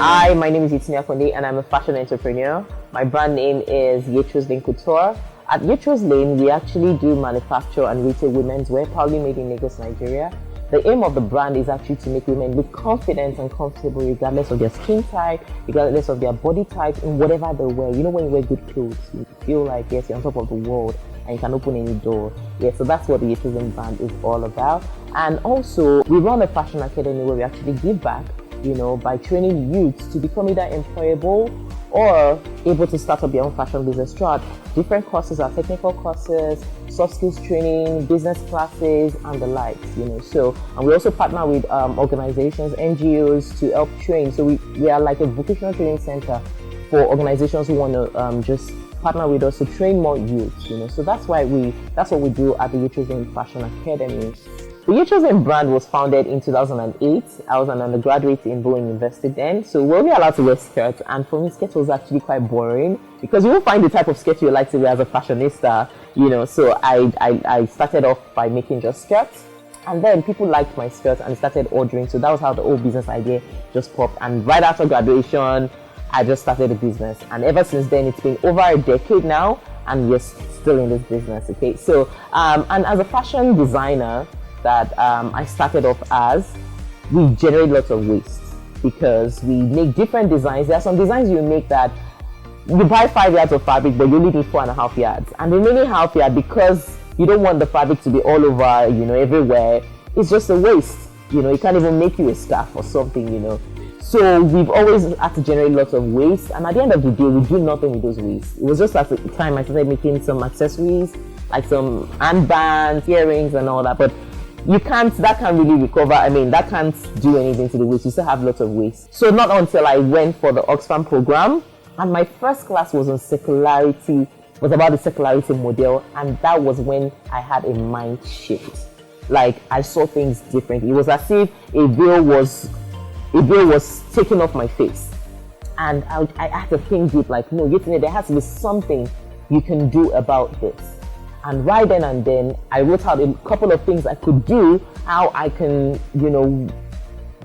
Hi, my name is Itini Akonde and I'm a fashion entrepreneur. My brand name is Yetro's Lane Couture. At Yetro's Lane, we actually do manufacture and retail women's wear, proudly made in Lagos, Nigeria. The aim of the brand is actually to make women look confident and comfortable regardless of their skin type, regardless of their body type, in whatever they wear. You know, when you wear good clothes, you feel like, yes, you're on top of the world and you can open any door. Yeah, so that's what the Yetro's Lane brand is all about. And also, we run a fashion academy where we actually give back, you know, by training youths to become either employable or able to start up their own fashion business throughout different courses, our technical courses, soft skills training, business classes, and the likes, you know. So, and we also partner with organizations, NGOs to help train. So we are like a vocational training center for organizations who want to just partner with us to train more youths, you know. So that's what we do at the Yetro's Lane Fashion Academy. The Yetro's Lane brand was founded in 2008. I was an undergraduate in Bowen University then, so we're only allowed to wear skirts, and for me, skirts was actually quite boring because you won't find the type of skirt you like to wear as a fashionista, you know. So I started off by making just skirts, and then people liked my skirts and started ordering. So that was how the whole business idea just popped. And right after graduation, I just started a business, and ever since then, it's been over a decade now, and we're still in this business. Okay, so and as a fashion designer that I started off as, we generate lots of waste because we make different designs. There are some designs you make that you buy 5 yards of fabric, but you only need 4.5 yards. And the remaining half yard, because you don't want the fabric to be all over, you know, everywhere, it's just a waste. You know, it can't even make you a scarf or something, you know. So we've always had to generate lots of waste, and at the end of the day, we do nothing with those wastes. It was just at the time I started making some accessories, like some handbands, earrings, and all that, but that can't really recover. I mean, that can't do anything to the waste. You still have lots of waste. So not until I went for the OXFAM program, and my first class was on circularity, was about the circularity model, and that was when I had a mind shift. Like, I saw things differently. It was as if a veil was taken off my face, and I had to think deep, like, no, there has to be something you can do about this. And right then and then, I wrote out a couple of things I could do, how I can, you know,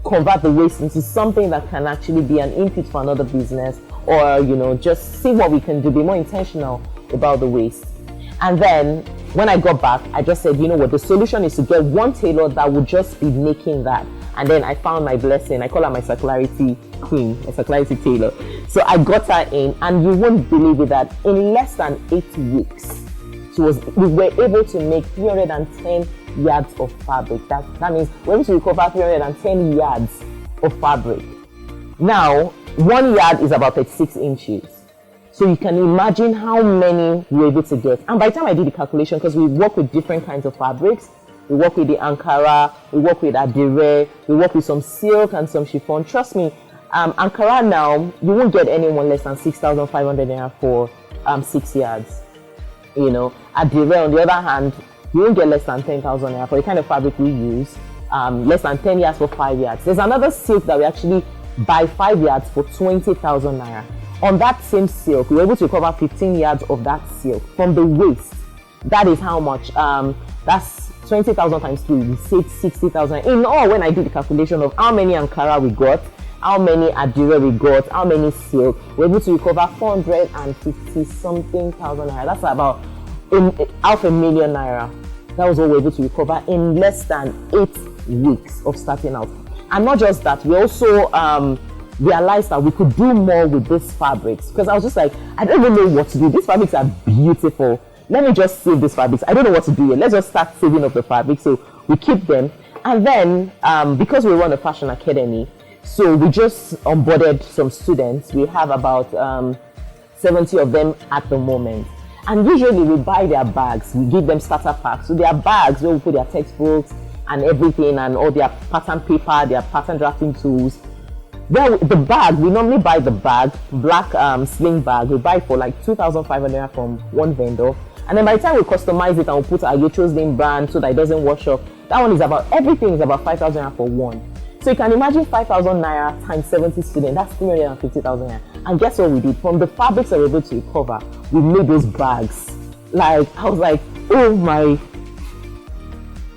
convert the waste into something that can actually be an input for another business, or, you know, just see what we can do, be more intentional about the waste. And then when I got back, I just said, you know what, the solution is to get one tailor that would just be making that. And then I found my blessing. I call her my circularity queen, a circularity tailor. So I got her in, and you won't believe it that in less than 8 weeks, we were able to make 310 yards of fabric. That means we're able to recover 310 yards of fabric. Now, 1 yard is about 36 inches. So you can imagine how many we were able to get. And by the time I did the calculation, because we work with different kinds of fabrics, we work with the Ankara, we work with Adire, we work with some silk and some chiffon. Trust me, Ankara now, you won't get anyone less than 6,500 naira for 6 yards. You know, Adire, on the other hand, you won't get less than 10,000 naira for the kind of fabric we use, less than 10 yards for 5 yards. There's another silk that we actually buy 5 yards for 20,000 naira. On that same silk, we were able to recover 15 yards of that silk from the waste. That is how much, that's 20,000 times 3, we saved 60,000. In all, when I did the calculation of how many Ankara we got, how many Adire we got, how many silk, we're able to recover 450 something thousand naira. That's about $500,000 naira. That was what we're able to recover in less than 8 weeks of starting out. And not just that, we also realized that we could do more with these fabrics, because I was just like, I don't even know what to do. These fabrics are beautiful. Let me just save these fabrics. I don't know what to do here. Let's just start saving up the fabric. So we keep them. And then, because we run a fashion academy, so we just onboarded some students. We have about 70 of them at the moment. And usually we buy their bags. We give them starter packs. So their bags where we put their textbooks and everything, and all their pattern paper, their pattern drafting tools. Well, the bag, we normally buy the bag, black sling bag. We buy for like 2,500 from one vendor. And then by the time we customize it and we put our Yetro's Lane brand so that it doesn't wash up, that one is everything is about 5,000 naira for one. So you can imagine 5,000 naira times 70 students, that's 350,000 naira. And guess what we did? From the fabrics that we were able to recover, we made those bags. Like, I was like, oh my,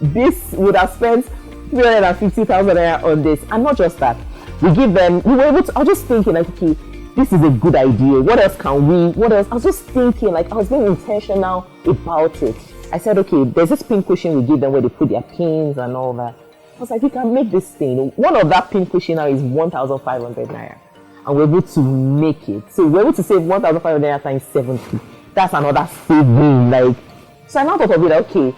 this would have spent 350,000 naira on this. And not just that, we give them, we were able to, I was just thinking like, okay, this is a good idea. What else can we, what else? I was just thinking, like, I was being intentional about it. I said, okay, there's this pincushion we give them where they put their pins and all that. I was like, we can make this thing. One of that pincushion now is 1,500 naira. And we're able to make it. So we're able to save 1,500 naira times 70. That's another saving. Like, so I now thought of it, okay,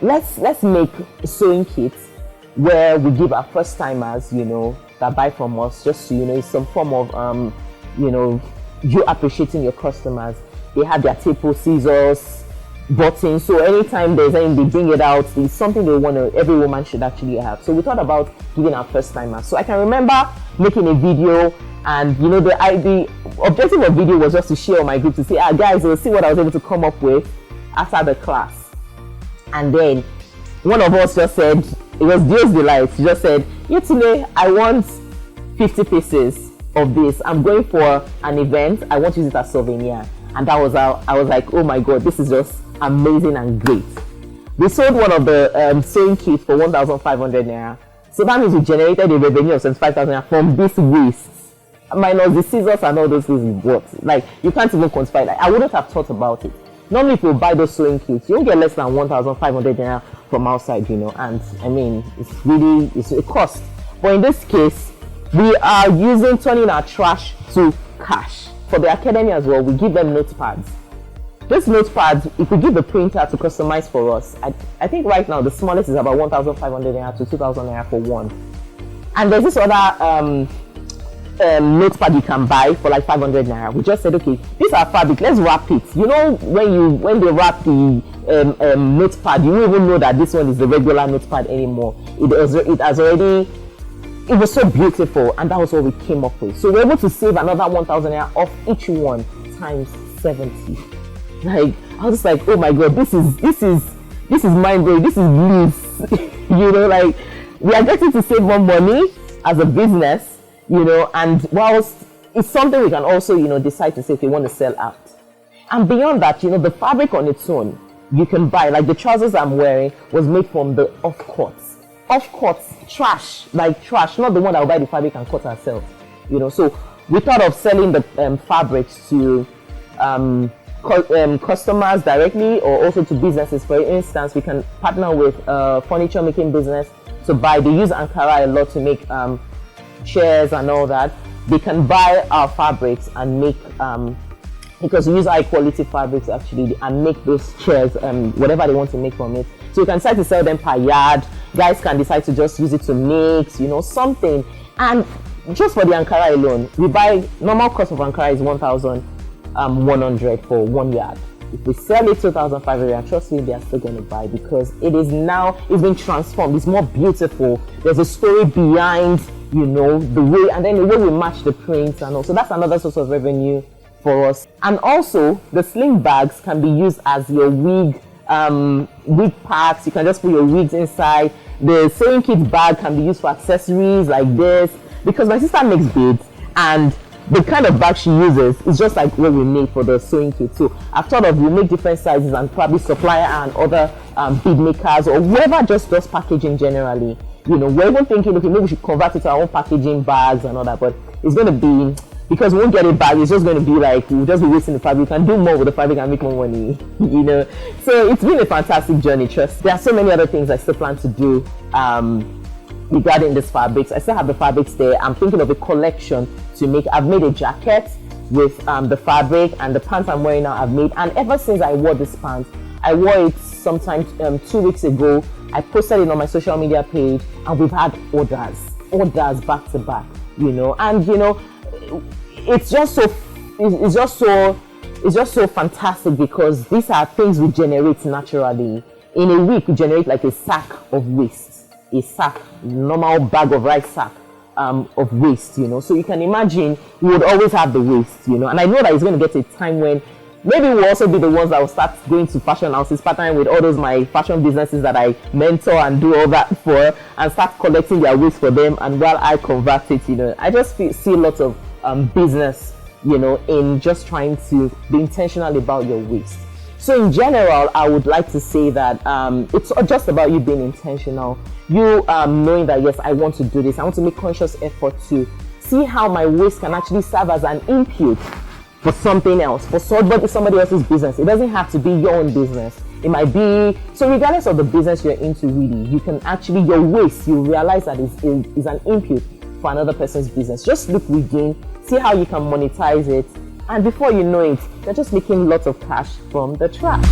let's make sewing kits where we give our first timers, you know, that buy from us, just to, you know, some form of, you know, you appreciating your customers. They have their tape, scissors, buttons. So anytime there's anything, they bring it out. It's something they want to, every woman should actually have. So we thought about giving our first timers. So I can remember making a video, and you know, the objective of video was just to share on my group to say, guys, we'll see what I was able to come up with after the class. And then one of us just said, it was Dio's Delight. She just said, today I want 50 pieces of this. I'm going for an event. I want to use it as souvenir. And that was how I was like, oh my God, this is just amazing and great. We sold one of the sewing kits for 1,500 naira. So that means we generated a revenue of 75,000 naira from this waste. Minus the scissors and all those things we bought. Like, you can't even quantify. Like, I wouldn't have thought about it. Normally, if you buy those sewing kits, you don't get less than 1,500 naira from outside, you know. And I mean, it's a cost. But in this case, we are turning our trash to cash. For the academy as well, we give them notepads. This notepads, if we give the printer to customize for us, I think right now the smallest is about 1,500 naira to 2,000 naira for one. And there's this other notepad you can buy for like 500 naira. We just said, okay, these are fabric, let's wrap it. You know, when they wrap the notepad, you don't even know that this one is the regular notepad anymore. It was so beautiful, and that was what we came up with. So we're able to save another 1,000 naira off each one times 70. Like, I was just like, oh my God, this is mind blowing. This is bliss. You know, like, we are getting to save more money as a business, you know, and whilst it's something we can also, you know, decide to say if we want to sell out. And beyond that, you know, the fabric on its own, you can buy, like the trousers I'm wearing was made from the off-cut trash, not the one that will buy the fabric and cut ourselves, you know. So we thought of selling the fabrics to customers directly, or also to businesses. For instance, we can partner with furniture making business to buy. They use Ankara a lot to make chairs and all that. They can buy our fabrics and make because we use high quality fabrics actually, and make those chairs whatever they want to make from it. So you can decide to sell them per yard. Guys can decide to just use it to mix, you know, something. And just for the Ankara alone, we buy, normal cost of Ankara is 1,100 for 1 yard. If we sell it 2,500, trust me, they are still going to buy, because it's been transformed. It's more beautiful. There's a story behind, you know, the way, and then the way we match the prints and all. So that's another source of revenue for us. And also, the sling bags can be used as your wig packs. You can just put your wigs inside. The sewing kit bag can be used for accessories like this, because my sister makes beads, and the kind of bag she uses is just like what we made for the sewing kit. So I've thought of, we make different sizes and probably supplier and other bead makers or whoever just does packaging generally. You know, we're even thinking, okay, maybe we should convert it to our own packaging bags and all that, but it's going to be, because we won't get it back, it's just going to be like, we'll just be wasting the fabric. We can do more with the fabric and make more money, you know. So it's been a fantastic journey, trust. There are so many other things I still plan to do regarding these fabrics. I still have the fabrics there. I'm thinking of a collection to make. I've made a jacket with the fabric, and the pants I'm wearing now I've made. And ever since I wore this pants, I wore it sometime 2 weeks ago. I posted it on my social media page, and we've had orders back to back, you know. And you know, it's just so fantastic, because these are things we generate naturally. In a week, we generate like a sack of waste, normal bag of rice sack of waste, you know. So you can imagine we would always have the waste, you know. And I know that it's going to get a time when maybe we'll also be the ones that will start going to fashion houses, partnering with all those my fashion businesses that I mentor and do all that for, and start collecting their waste for them. And while I convert it, you know, I just see lots of business, you know, in just trying to be intentional about your waste. So in general, I would like to say that it's just about you being intentional. You knowing that, yes, I want to do this. I want to make conscious effort to see how my waste can actually serve as an input for something else, for somebody else's business. It doesn't have to be your own business. It might be, so regardless of the business you're into, really, you can actually, your waste, you realize that is an input for another person's business. Just look within, see how you can monetize it, and before you know it, you're just making lots of cash from the trash.